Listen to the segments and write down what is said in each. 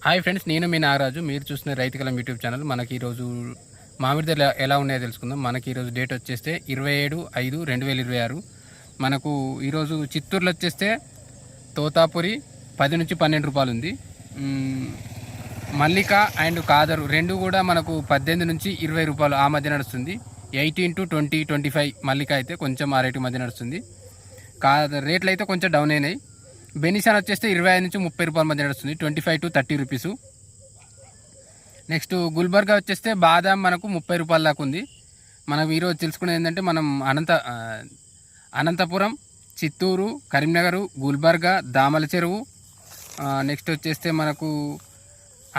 Hi friends, నేను మీ నాగరాజు. మీరు చూస్తున్న రైతు కలం యూట్యూబ్ ఛానల్. మనకి ఈరోజు మామిడి ధరలు ఎలా ఉన్నాయో తెలుసుకుందాం. మనకి ఈరోజు డేట్ వచ్చేస్తే 27/5/2026. మనకు ఈరోజు చిత్తూరులో వచ్చేస్తే తోతాపురి 10 నుంచి 12 రూపాయలు ఉంది. మల్లిక అండ్ కాదరు రెండు కూడా మనకు 18 నుంచి 20 రూపాయలు ఆ మధ్య నడుస్తుంది. 18 to 20, 25 మల్లిక అయితే కొంచెం ఆ రేటు మధ్య నడుస్తుంది. రేట్లు అయితే కొంచెం డౌన్ అయినాయి. బెనిసాన్ వచ్చేస్తే 25 నుంచి 30 రూపాయల మధ్య నడుస్తుంది. 25 to 30 రూపీస్. నెక్స్ట్ గుల్బర్గా వచ్చేస్తే బాదాం మనకు 30 రూపాయల దాకా ఉంది. మనం ఈరోజు తెలుసుకునేది ఏంటంటే మనం అనంతపురం, చిత్తూరు, కరీంనగర్, గుల్బర్గా, దామల చెరువు, నెక్స్ట్ వచ్చేస్తే మనకు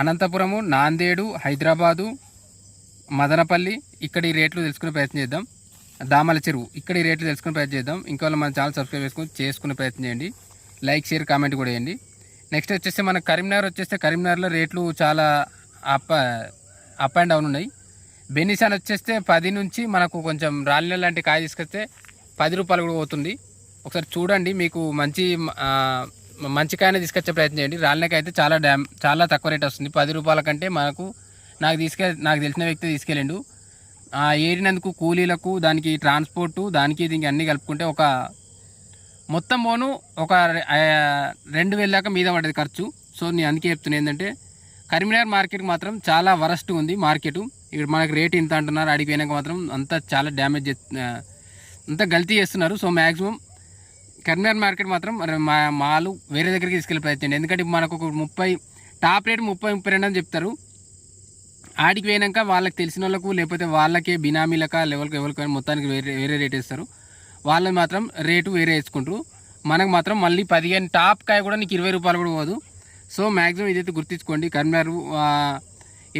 అనంతపురము, నాందేడు, హైదరాబాదు, మదనపల్లి ఇక్కడ ఈ రేట్లు తెలుసుకునే ప్రయత్నం చేద్దాం. దామల చెరువు ఇక్కడ ఈ రేట్లు తెలుసుకునే ప్రయత్నం చేద్దాం. ఇంకా మన ఛానల్ సబ్స్క్రైబ్ చేసుకునే ప్రయత్నం చేయండి. లైక్, షేర్, కామెంట్ కూడా వేయండి. నెక్స్ట్ వచ్చేస్తే మనకు కరీంనగర్ వచ్చేస్తే కరీంనగర్లో రేట్లు చాలా అప్ అండ్ డౌన్ ఉన్నాయి. బెనిసాన్ వచ్చేస్తే 10 నుంచి మనకు కొంచెం రాలిన లాంటి కాయ తీసుకొస్తే 10 రూపాయలు కూడా పోతుంది. ఒకసారి చూడండి, మీకు మంచి కాయనే తీసుకొచ్చే ప్రయత్నం చేయండి. రాలినకాయ అయితే చాలా తక్కువ రేట్ వస్తుంది. 10 రూపాయల కంటే నాకు తెలిసిన వ్యక్తి తీసుకెళ్ళిండు. ఏరినందుకు కూలీలకు, దానికి ట్రాన్స్పోర్టు, దానికి దీనికి అన్నీ కలుపుకుంటే మొత్తం పోను ఒక 2000 దాకా మీద పడ్డది ఖర్చు. సో నేను అందుకే చెప్తున్నాను ఏంటంటే కరీంనగర్ మార్కెట్ మాత్రం చాలా వరస్ట్ ఉంది మార్కెట్. ఇక్కడ మనకి రేట్ ఇంత అంటున్నారు, అడిగి పోయినాక మాత్రం అంతా చాలా డ్యామేజ్ అంతా గల్తీ చేస్తున్నారు. సో మ్యాక్సిమం కరీంనగర్ మార్కెట్ మాత్రం మాలు వేరే దగ్గరికి తీసుకెళ్ళి ప్రయత్నం. ఎందుకంటే మనకు ఒక 30 టాప్ రేట్ 30-32 అని చెప్తారు. ఆడికి పోయినాక వాళ్ళకి తెలిసిన వాళ్ళకు లేకపోతే వాళ్ళకే బినామీలక ఎవరికి మొత్తానికి వేరే రేట్ వేస్తారు. వాళ్ళు మాత్రం రేటు వేరే వేసుకుంటారు. మనకు మాత్రం మళ్ళీ 15 టాప్ కాయ కూడా నీకు 20 రూపాయలు కూడా పోదు. సో మ్యాక్సిమం ఇదైతే గుర్తించుకోండి. కరీంనగర్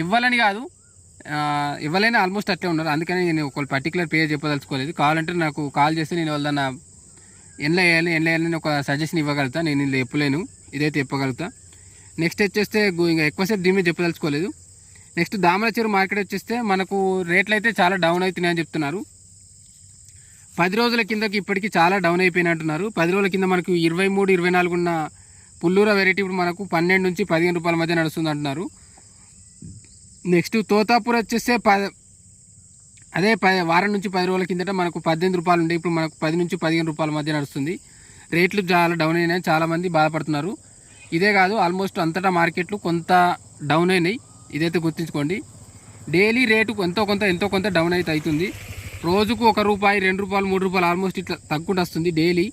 ఇవ్వాలని కాదు, ఇవ్వలేని ఆల్మోస్ట్ అట్లే ఉన్నారు. అందుకని నేను ఒక పర్టికులర్ పేరు చెప్పదలుచుకోలేదు. కావాలంటే నాకు కాల్ చేస్తే నేను వాళ్ళ ఎన్లో వేయాలని ఒక సజెషన్ ఇవ్వగలుగుతా. నేను ఇందులో చెప్పలేను, ఇదైతే చెప్పగలుగుతా. నెక్స్ట్ వచ్చేస్తే ఇంకా ఎక్కువసేపు దీని మీద చెప్పదలుచుకోలేదు. నెక్స్ట్ దామల చెరువు మార్కెట్ వచ్చేస్తే మనకు రేట్లు అయితే చాలా డౌన్ అవుతున్నాయని చెప్తున్నారు. 10 రోజుల కిందకి ఇప్పటికీ చాలా డౌన్ అయిపోయినట్టున్నారు. 10 రోజుల కింద మనకు 23-24 ఉన్న పుల్లూర వెరైటీ ఇప్పుడు మనకు 12 నుంచి 15 రూపాయల మధ్య నడుస్తుంది అంటున్నారు. నెక్స్ట్ తోతాపూర్ వచ్చేస్తే వారం నుంచి 10 రోజుల కిందట మనకు 18 రూపాయలు ఉండే, ఇప్పుడు మనకు 10 నుంచి 15 రూపాయల మధ్య నడుస్తుంది. రేట్లు చాలా డౌన్ అయినాయి, చాలామంది బాధపడుతున్నారు. ఇదే కాదు, ఆల్మోస్ట్ అంతటా మార్కెట్లు కొంత డౌన్ అయినాయి. ఇదైతే గుర్తుంచుకోండి. డైలీ రేటు ఎంతో కొంత డౌన్ అయితే అవుతుంది. రోజుకు 1 రూపాయి, 2 రూపాయలు, 3 రూపాయలు ఆల్మోస్ట్ ఇట్లా తగ్గుకుంటూ వస్తుంది డైలీ.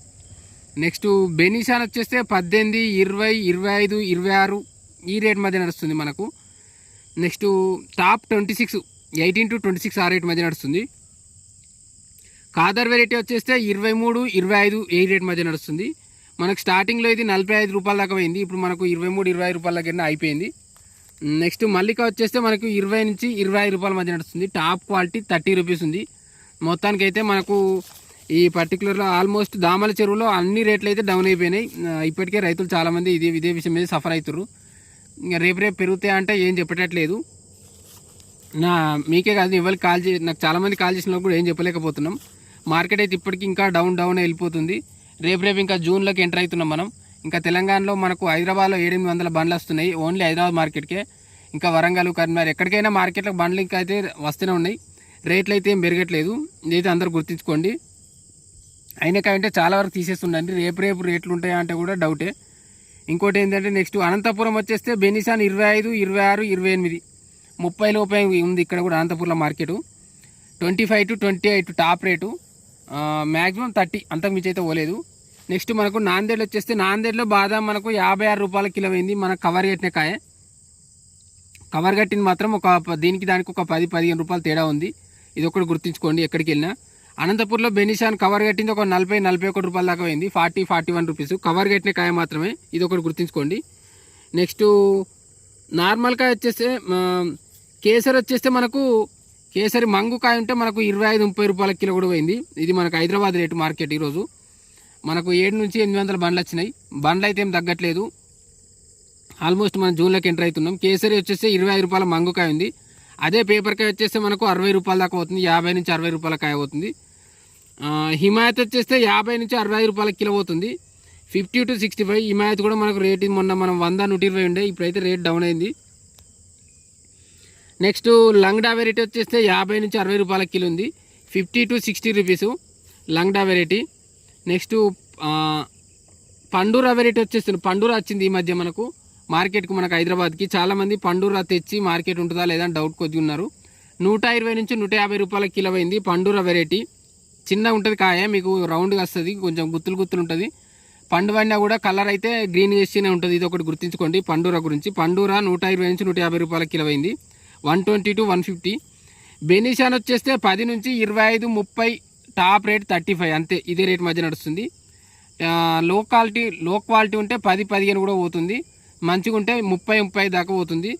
నెక్స్ట్ బెనిసాన్ వచ్చేస్తే 18, 20, 25, 26 ఈ రేట్ మధ్య నడుస్తుంది మనకు. నెక్స్ట్ టాప్ 26, 18 to 26 ఆ రేట్ మధ్య నడుస్తుంది. కాదర్ వెరైటీ వచ్చేస్తే 23, 25 ఈ రేట్ మధ్య నడుస్తుంది. మనకు స్టార్టింగ్లో ఇది 45 రూపాయల దాకా పోయింది. ఇప్పుడు మనకు 23, 20 రూపాయల దగ్గర అయిపోయింది. నెక్స్ట్ మల్లిక వచ్చేస్తే మనకు 20 నుంచి 25 రూపాయల మధ్య నడుస్తుంది. టాప్ క్వాలిటీ 30 రూపీస్ ఉంది. మొత్తానికి అయితే మనకు ఈ పర్టికులర్లో ఆల్మోస్ట్ దామల చెరువులో అన్ని రేట్లు అయితే డౌన్ అయిపోయినాయి. ఇప్పటికే రైతులు చాలామంది ఇదే విషయం మీద సఫర్ అవుతారు. ఇంకా రేపు పెరుగుతాయి అంటే ఏం చెప్పేటట్లేదు. మీకే కాదు, ఎవరికి నాకు చాలామంది కాల్ చేసిన కూడా ఏం చెప్పలేకపోతున్నాం. మార్కెట్ అయితే ఇప్పటికీ ఇంకా డౌన్ వెళ్ళిపోతుంది. రేపు ఇంకా జూన్లోకి ఎంటర్ అవుతున్నాం మనం. ఇంకా తెలంగాణలో మనకు హైదరాబాద్లో 700 బండ్లు వస్తున్నాయి ఓన్లీ హైదరాబాద్ మార్కెట్కే. ఇంకా వరంగల్, కరీంనగర్ ఎక్కడికైనా మార్కెట్లకు బండ్లు ఇంకా అయితే వస్తూనే ఉన్నాయి. రేట్లు అయితే ఏం పెరగట్లేదు. ఇదైతే అందరూ గుర్తుంచుకోండి. అయినాకంటే చాలా వరకు తీసేస్తుండండి. రేపు రేట్లు ఉంటాయా అంటే కూడా డౌటే. ఇంకోటి ఏంటంటే నెక్స్ట్ అనంతపురం వచ్చేస్తే బెనిసాన్ 25, 26, 28, 30 లోపే ఉంది ఇక్కడ కూడా అనంతపురంలో market. 25 to 28 top rate, maximum 30 అంతకు మించి అయితే పోలేదు. నెక్స్ట్ మనకు నాందేడ్ వచ్చేస్తే నాందేడ్లో బాదాం మనకు 56 రూపాయల కిలో అయింది. మనకు కవర్ కట్టిన కాయ, కవర్ కట్టింది మాత్రం దానికి ఒక 10-15 రూపాయలు తేడా ఉంది. ఇది ఒకటి గుర్తుంచుకోండి ఎక్కడికి వెళ్ళినా. అనంతపూర్లో బెనిసాన్ కవర్ కట్టింది ఒక 40-41 రూపాయల దాకా అయింది. 40-41 రూపీస్ కవర్ కట్టిన కాయ మాత్రమే, ఇది ఒకటి గుర్తుంచుకోండి. నెక్స్ట్ నార్మల్ కాయ వచ్చేస్తే కేసరి వచ్చేస్తే మనకు కేసరి మంగు కాయ ఉంటే మనకు 25-30 రూపాయల కిలో కూడా పోయింది. ఇది మనకు హైదరాబాద్ రేటు మార్కెట్. ఈరోజు మనకు 7 నుంచి 800 బండ్లు వచ్చినాయి. బండ్లు అయితే ఏం తగ్గట్లేదు. ఆల్మోస్ట్ మనం జూన్లోకి ఎంటర్ అవుతున్నాం. కేసరి వచ్చేస్తే 25 రూపాయల మంగుకాయ ఉంది. అదే పేపర్ కాయ వచ్చేస్తే మనకు 60 రూపాయల దాకా అవుతుంది. 50 నుంచి 60 రూపాయల కాయ అవుతుంది. హిమాయత్ వచ్చేస్తే 50 నుంచి 65 రూపాయల కిలో అవుతుంది. 50 to 65. హిమాయత్ కూడా మనకు రేట్ మొన్న మనం 100 120 ఉండే, ఇప్పుడైతే రేట్ డౌన్ అయింది. నెక్స్ట్ లంగ్డా వెరైటీ వచ్చేస్తే 50 నుంచి 60 రూపాయల కిలో ఉంది. 50 to 60 rupees Langda variety. Next Pandura variety వచ్చేస్తుంది. పండూరా వచ్చింది ఈ మధ్య మనకు మార్కెట్కు, మనకు హైదరాబాద్కి. చాలామంది పండూరా తెచ్చి మార్కెట్ ఉంటుందా లేదా అని డౌట్ కొద్దిగా ఉన్నారు. 120 నుంచి 150 రూపాయల కిలో అయింది పండూరా వెరైటీ. చిన్న ఉంటుంది కాయ, మీకు రౌండ్గా వస్తుంది, కొంచెం గుత్తులు గుత్తులు ఉంటుంది. పండు వండినా కూడా కలర్ అయితే గ్రీన్ వేస్తూనే ఉంటుంది. ఇది ఒకటి గుర్తుంచుకోండి పండూరా గురించి. పండూరా 120 నుంచి 150 రూపాయల కిలో అయింది. 120 to 150. బెనిషాన్ వచ్చేస్తే 10 నుంచి 25, 30, టాప్ రేట్ 35, అంతే. ఇదే రేట్ మధ్య నడుస్తుంది. లో క్వాలిటీ ఉంటే 10, 15 కూడా పోతుంది. మంచిగా ఉంటే 30, 30 దాకా పోతుంది.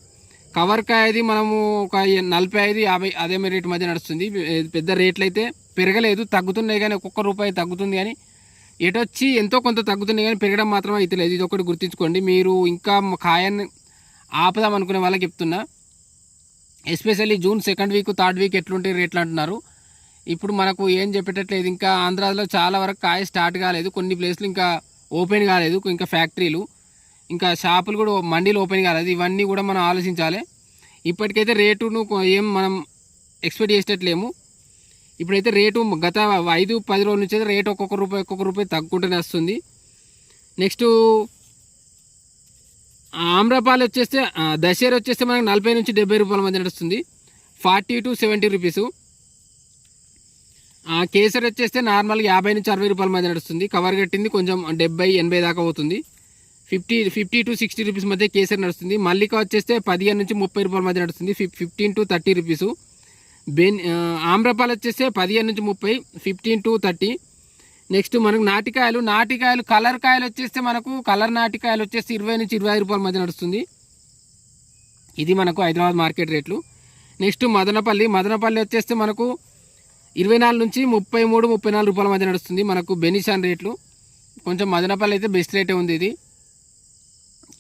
కవర్ కాయది మనము ఒక 45, 50 అదే రేట్ మధ్య నడుస్తుంది. పెద్ద రేట్లు అయితే పెరగలేదు, తగ్గుతున్నాయి కానీ ఒక్కొక్క రూపాయి తగ్గుతుంది. కానీ ఎటొచ్చి ఎంతో కొంత తగ్గుతున్నాయి కానీ పెరగడం మాత్రం అయితే లేదు. ఇది ఒకటి గుర్తుంచుకోండి. మీరు ఇంకా కాయని ఆపదాం అనుకునే వాళ్ళకి చెప్తున్నా. Especially June 2nd week 3rd week ఎట్లుంటే రేట్లు అంటున్నారు. ఇప్పుడు మనకు ఏం చెప్పేటట్లేదు. ఇంకా ఆంధ్రాలో చాలా వరకు కాయ స్టార్ట్ కాలేదు, కొన్ని ప్లేస్లు ఇంకా ఓపెన్ కాలేదు, ఇంకా ఫ్యాక్టరీలు, ఇంకా షాపులు కూడా మండీలు ఓపెన్ కాలేదు. ఇవన్నీ కూడా మనం ఆలోచించాలి. ఇప్పటికైతే రేటును ఏం మనం ఎక్స్పెక్ట్ చేసేటట్లేము. ఇప్పుడైతే రేటు గత 5-10 రోజుల నుంచి అయితే రేటు ఒక్కొక్క రూపాయి తగ్గుకుంటూనే వస్తుంది. నెక్స్ట్ ఆమ్రపాలు వచ్చేస్తే దశేరు వచ్చేస్తే మనకు 40 నుంచి 70 రూపాయల మధ్య నడుస్తుంది. 40 to 70 రూపీసు. కేసరి వచ్చేస్తే నార్మల్గా 50 నుంచి 60 రూపాయల మధ్య నడుస్తుంది. కవర్ కట్టింది కొంచెం 70, 80 దాకా పోతుంది. 50 to 60 రూపీస్ మధ్య కేసరి నడుస్తుంది. మల్లిక వచ్చేస్తే 15 నుంచి 30 రూపాయల మధ్య నడుస్తుంది. 15 to 30 రూపీసు. ఆమ్రపాలు వచ్చేస్తే 15 నుంచి 30, 15 to 30. నెక్స్ట్ మనకు నాటికాయలు కలర్ కాయలు వచ్చేస్తే మనకు కలర్ నాటికాయలు వచ్చేసి 20 నుంచి 25 రూపాయల మధ్య నడుస్తుంది. ఇది మనకు హైదరాబాద్ మార్కెట్ రేట్లు. నెక్స్ట్ మదనపల్లి వచ్చేస్తే మనకు 24 నుంచి 33, 34 రూపాయల మధ్య నడుస్తుంది. మనకు బెనిషాన్ రేట్లు కొంచెం మదనపల్లి అయితే బెస్ట్ రేటే ఉంది. ఇది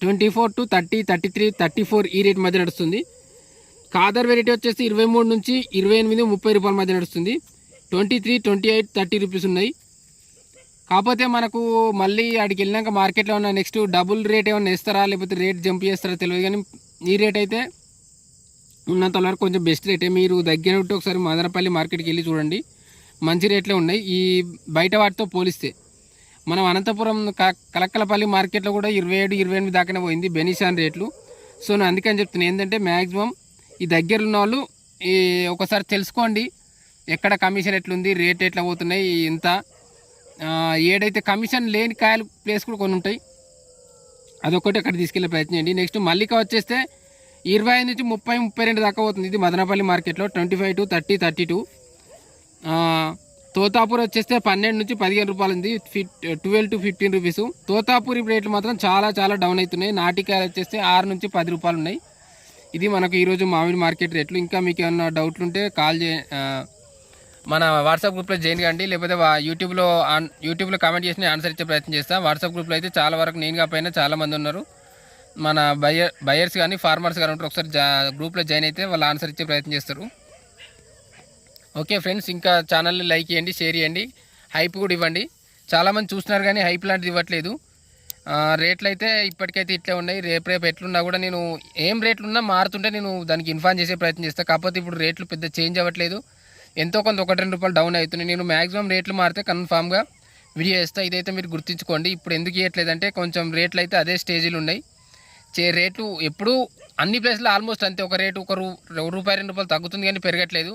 24 to 30, 33, 34 ఈ రేట్ మధ్య నడుస్తుంది. కాదర్ వెరైటీ వచ్చేసి 23 నుంచి 28, 30 రూపాయల మధ్య నడుస్తుంది. 23, 28, 30 రూపీస్ ఉన్నాయి. కాకపోతే మనకు మళ్ళీ అడిగి వెళ్ళినాక మార్కెట్లో ఉన్న నెక్స్ట్ డబుల్ రేట్ ఏమైనా వేస్తారా లేకపోతే రేట్ జంప్ చేస్తారా తెలియదు. కానీ ఈ రేట్ అయితే ఉన్నంత వరకు కొంచెం బెస్ట్ రేటే. మీరు దగ్గర ఉంటే ఒకసారి మదనపల్లి మార్కెట్కి వెళ్ళి చూడండి, మంచి రేట్లే ఉన్నాయి ఈ బయట వాటితో పోలిస్తే. మనం అనంతపురం కలక్కలపల్లి మార్కెట్లో కూడా 27, 28 దాకానే పోయింది బెనిషాన్ రేట్లు. సో నేను అందుకని చెప్తున్నాను ఏంటంటే మ్యాక్సిమం ఈ దగ్గర ఉన్న వాళ్ళు ఒకసారి తెలుసుకోండి ఎక్కడ కమిషన్ ఎట్లుంది, రేట్ ఎట్లా పోతున్నాయి, ఇంత ఏడైతే కమిషన్ లేని కాయలు ప్లేస్ కూడా కొన్ని ఉంటాయి, అదొకటి అక్కడ తీసుకెళ్ళే ప్రయత్నం చేయండి. నెక్స్ట్ మల్లిక వచ్చేస్తే 25 నుంచి 30, 32 దాకా పోతుంది. ఇది మదనపల్లి మార్కెట్లో 25 to 30, 32. తోతాపూర్ వచ్చేస్తే 12 నుంచి 15 రూపాయలు ఉంది. 12 to 15 రూపీసు. తోతాపూర్ రేట్లు మాత్రం చాలా డౌన్ అవుతున్నాయి. నాటికాయలు వచ్చేస్తే 6 నుంచి 10 రూపాయలు ఉన్నాయి. ఇది మనకు ఈరోజు మామిడి మార్కెట్ రేట్లు. ఇంకా మీకు ఏమన్నా డౌట్లు ఉంటే మన వాట్సాప్ గ్రూప్లో జాయిన్ కండి, లేకపోతే యూట్యూబ్లో కామెంట్ చేసి ఆన్సర్ ఇచ్చే ప్రయత్నం చేస్తాను. వాట్సాప్ గ్రూప్లో అయితే చాలా వరకు నేను కాకపోయినా చాలామంది ఉన్నారు. మన బయర్స్ కానీ ఫార్మర్స్ కానీ ఉంటారు. ఒకసారి గ్రూప్లో జాయిన్ అయితే వాళ్ళు ఆన్సర్ ఇచ్చే ప్రయత్నం చేస్తారు. ఓకే ఫ్రెండ్స్, ఇంకా ఛానల్ని లైక్ చేయండి, షేర్ చేయండి, హైప్ కూడా ఇవ్వండి. చాలామంది చూస్తున్నారు కానీ హైప్ లాంటిది ఇవ్వట్లేదు. రేట్లు అయితే ఇప్పటికైతే ఇట్లే ఉన్నాయి. రేపు ఎట్లున్నా కూడా నేను ఏం రేట్లు ఉన్నా మారుతుంటే నేను దానికి ఇన్ఫార్మ్ చేసే ప్రయత్నం చేస్తాను. కాకపోతే ఇప్పుడు రేట్లు పెద్ద చేంజ్ అవ్వట్లేదు, ఎంతో కొంత 1-2 రూపాయలు డౌన్ అవుతున్నాయి. నేను మ్యాక్సిమం రేట్లు మారితే కన్ఫామ్గా వీడియో చేస్తాను. ఇదైతే మీరు గుర్తుంచుకోండి. ఇప్పుడు ఎందుకు ఇవ్వట్లేదంటే కొంచెం రేట్లు అయితే అదే స్టేజీలు ఉన్నాయి. రేట్లు ఎప్పుడు అన్ని ప్లేస్లో ఆల్మోస్ట్ అంతే, ఒక రేటు రూపాయి 2 రూపాయలు తగ్గుతుంది కానీ పెరగట్లేదు.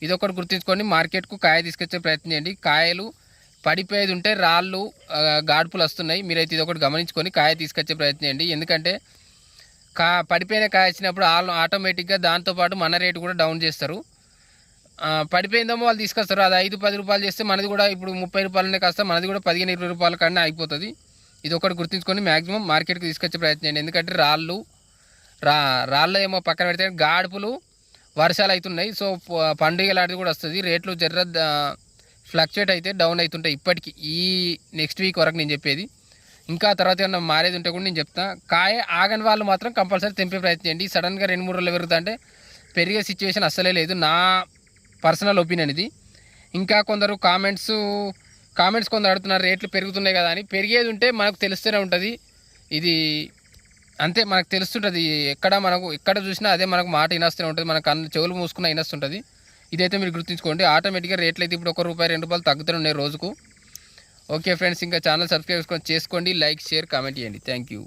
ఇదొకటి గుర్తుంచుకోండి. మార్కెట్కు కాయ తీసుకొచ్చే ప్రయత్నం చేయండి. కాయలు పడిపోయేది ఉంటే రాళ్ళు గాడ్పులు వస్తున్నాయి, మీరైతే ఇదొకటి గమనించుకొని కాయ తీసుకొచ్చే ప్రయత్నం చేయండి. ఎందుకంటే పడిపోయిన కాయ వచ్చినప్పుడు ఆటోమేటిక్గా దాంతోపాటు మన రేటు కూడా డౌన్ చేస్తారు. పడిపోయిందేమో వాళ్ళు తీసుకొస్తారు, అది 5-10 రూపాయలు చేస్తే మనది కూడా ఇప్పుడు 30 రూపాయలనే కాస్త మనది కూడా 15-20 రూపాయల కన్నా అయిపోతుంది. ఇది ఒకటి గుర్తుంచుకొని మ్యాక్సిమం మార్కెట్కి తీసుకొచ్చే ప్రయత్నం చేయండి. ఎందుకంటే రాళ్ళు ఏమో పక్కన పెడితే గాడుపులు వర్షాలు అవుతున్నాయి. సో పండుగ లాంటిది కూడా వస్తుంది. రేట్లు ఫ్లక్చుయేట్ అయితే డౌన్ అవుతుంటాయి. ఇప్పటికి ఈ నెక్స్ట్ వీక్ వరకు నేను చెప్పేది. ఇంకా తర్వాత ఏమన్నా మారేది ఉంటే కూడా నేను చెప్తాను. కాయ ఆగని వాళ్ళు మాత్రం కంపల్సరీ తెంపే ప్రయత్నం చేయండి. సడన్గా 2-3 రోజులు పెరుగుతా అంటే పెరిగే సిచ్యువేషన్ అస్సలే లేదు, నా పర్సనల్ ఒపీనియన్ ఇది. ఇంకా కొందరు కామెంట్స్ కామెంట్స్ కొందరు అడుగుతున్నారు రేట్లు పెరుగుతున్నాయి కదా అని. పెరిగేది ఉంటే మనకు తెలుస్తూనే ఉంటుంది. ఇది అంతే, మనకు తెలుస్తుంటుంది. ఎక్కడ చూసినా అదే మనకు మాట వినస్తూనే ఉంటుంది. మన చెవులు మూసుకున్న వినస్తుంటుంది. ఇదైతే మీరు గుర్తుంచుకోండి. ఆటోమేటిక్గా రేట్లు అయితే ఇప్పుడు ₹1, ₹2 తగ్గుతూనే ఉన్నాయి రోజుకు. ఓకే ఫ్రెండ్స్, ఇంకా ఛానల్ సబ్స్క్రైబ్ చేసుకోండి, లైక్, షేర్, కామెంట్ చేయండి. Thank you.